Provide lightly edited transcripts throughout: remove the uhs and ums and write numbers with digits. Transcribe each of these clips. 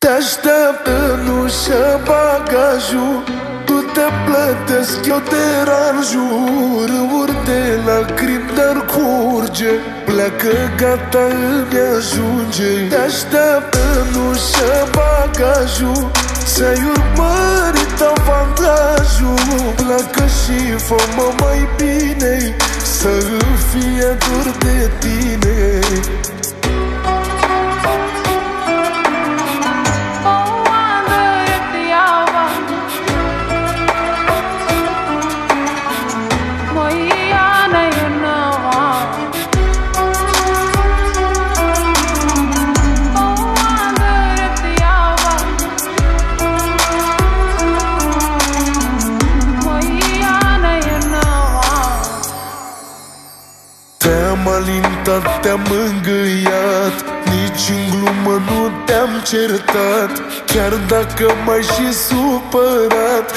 Te-așteaptă în ușă bagajul, tu te plătesc, eu deranjul. Râuri de lacrimi, dar curge, pleacă, gata, îmi ajunge. Te-așteaptă în ușă bagajul, să-i urmărit avantajul. Pleacă și fă-mă mai bine, să îmi fie dor de tine. Te-am alintat, te-am mângâiat, nici în glumă nu te-am certat. Chiar dacă m-ai și supărat,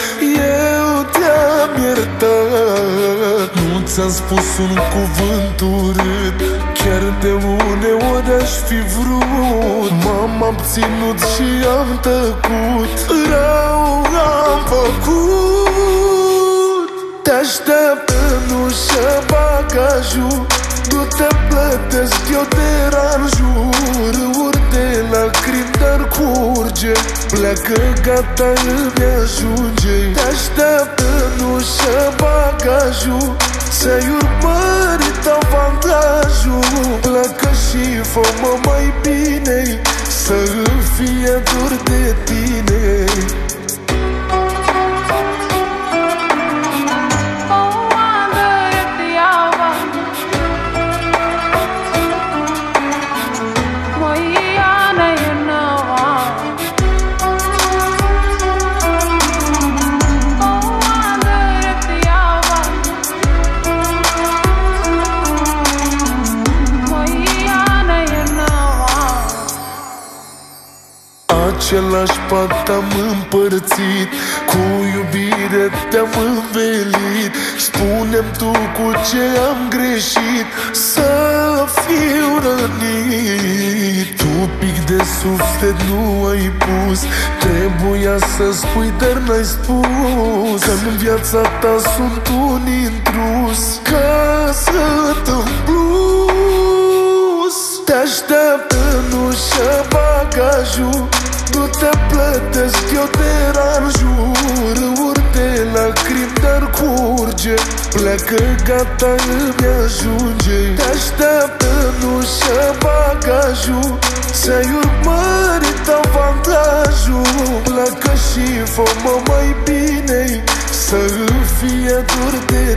eu te-am iertat. Nu ți-am spus un cuvânt urât, chiar de uneori aș fi vrut. M-am abținut și am tăcut, rău am făcut. Te-așteaptă în ușă bagajul, tu te plătesc, eu deranjul. Râuri de lacrimi, dar curge, pleacă, gata, îmi ajunge. Te-așteaptă în ușă bagajul, să-i urmărit avantajul. Pleacă și fă-mă mai bine, să îmi fie dor de tine. Același pat am împărțit, cu iubire te-am învelit. Spune-mi tu cu ce am greșit, să fiu rănit. Tu pic de suflet nu ai pus, trebuia să spui, dar n-ai spus. Că-n viața ta sunt un intrus, ca să-t în plus. Te-așteaptă în ușă bagajul, tu te plătesc, eu deranjul. Râuri de lacrimi, dar curge, pleacă, gata, îmi ajunge. Te-așteaptă în ușă bagajul, să-i urmărit avantajul. Pleacă și fă-mă mai bine, să îmi fie dor de